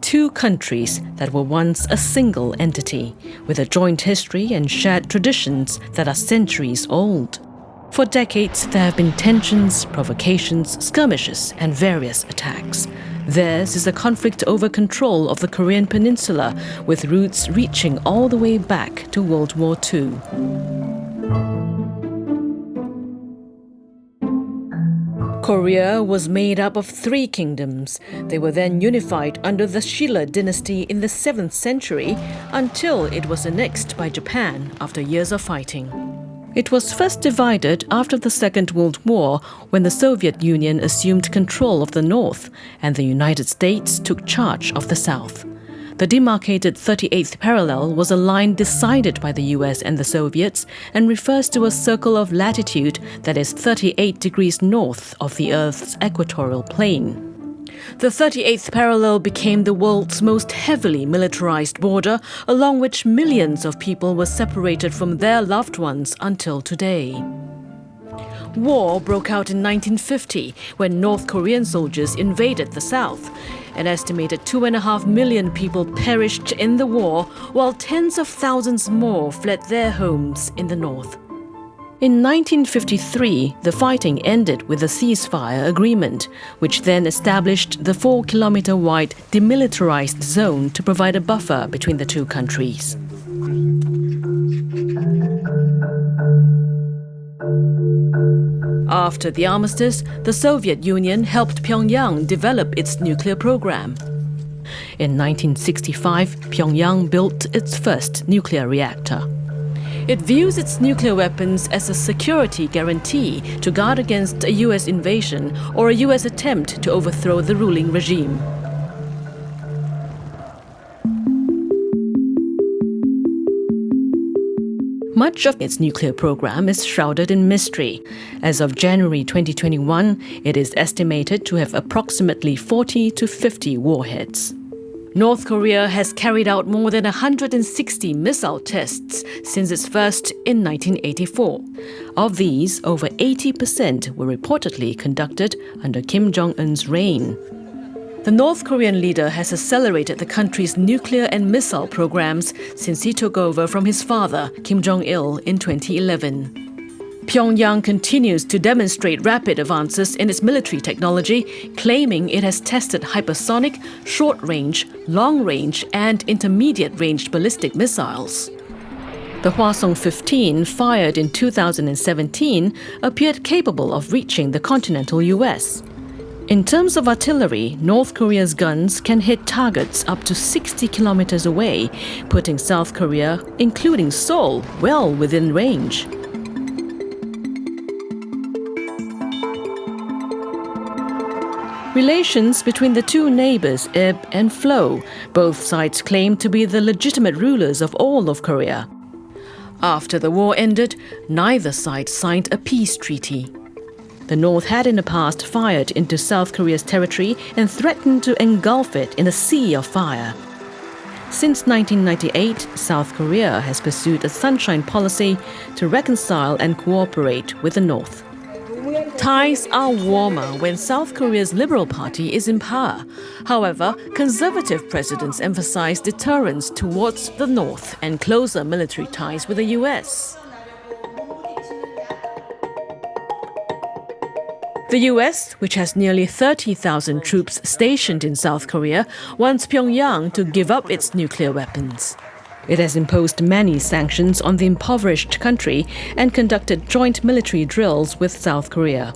two countries that were once a single entity, with a joint history and shared traditions that are centuries old. For decades, there have been tensions, provocations, skirmishes, and various attacks. Theirs is a conflict over control of the Korean peninsula, with roots reaching all the way back to World War II. Korea was made up of three kingdoms. They were then unified under the Shilla dynasty in the 7th century until it was annexed by Japan after years of fighting. It was first divided after the Second World War, when the Soviet Union assumed control of the north and the United States took charge of the south. The demarcated 38th parallel was a line decided by the US and the Soviets and refers to a circle of latitude that is 38 degrees north of the Earth's equatorial plane. The 38th parallel became the world's most heavily militarized border, along which millions of people were separated from their loved ones until today. War broke out in 1950 when North Korean soldiers invaded the South. An estimated 2.5 million people perished in the war, while tens of thousands more fled their homes in the North. In 1953, the fighting ended with a ceasefire agreement, which then established the 4-kilometer-wide demilitarized zone to provide a buffer between the two countries. After the armistice, the Soviet Union helped Pyongyang develop its nuclear program. In 1965, Pyongyang built its first nuclear reactor. It views its nuclear weapons as a security guarantee to guard against a US invasion or a US attempt to overthrow the ruling regime. Much of its nuclear program is shrouded in mystery. As of January 2021, it is estimated to have approximately 40 to 50 warheads. North Korea has carried out more than 160 missile tests since its first in 1984. Of these, over 80% were reportedly conducted under Kim Jong-un's reign. The North Korean leader has accelerated the country's nuclear and missile programs since he took over from his father, Kim Jong-il, in 2011. Pyongyang continues to demonstrate rapid advances in its military technology, claiming it has tested hypersonic, short-range, long-range, and intermediate-range ballistic missiles. The Hwasong-15, fired in 2017, appeared capable of reaching the continental US. In terms of artillery, North Korea's guns can hit targets up to 60 kilometers away, putting South Korea, including Seoul, well within range. Relations between the two neighbors ebb and flow. Both sides claim to be the legitimate rulers of all of Korea. After the war ended, neither side signed a peace treaty. The North had in the past fired into South Korea's territory and threatened to engulf it in a sea of fire. Since 1998, South Korea has pursued a sunshine policy to reconcile and cooperate with the North. Ties are warmer when South Korea's Liberal Party is in power. However, conservative presidents emphasize deterrence towards the North and closer military ties with the US. The US, which has nearly 30,000 troops stationed in South Korea, wants Pyongyang to give up its nuclear weapons. It has imposed many sanctions on the impoverished country and conducted joint military drills with South Korea.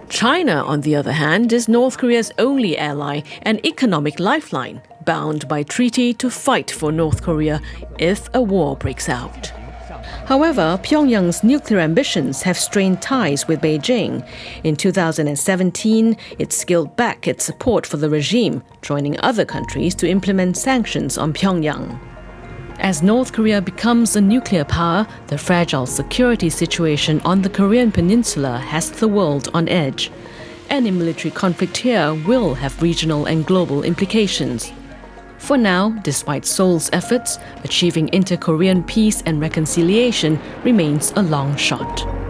China, on the other hand, is North Korea's only ally and economic lifeline, bound by treaty to fight for North Korea if a war breaks out. However, Pyongyang's nuclear ambitions have strained ties with Beijing. In 2017, it scaled back its support for the regime, joining other countries to implement sanctions on Pyongyang. As North Korea becomes a nuclear power, the fragile security situation on the Korean peninsula has the world on edge. Any military conflict here will have regional and global implications. For now, despite Seoul's efforts, achieving inter-Korean peace and reconciliation remains a long shot.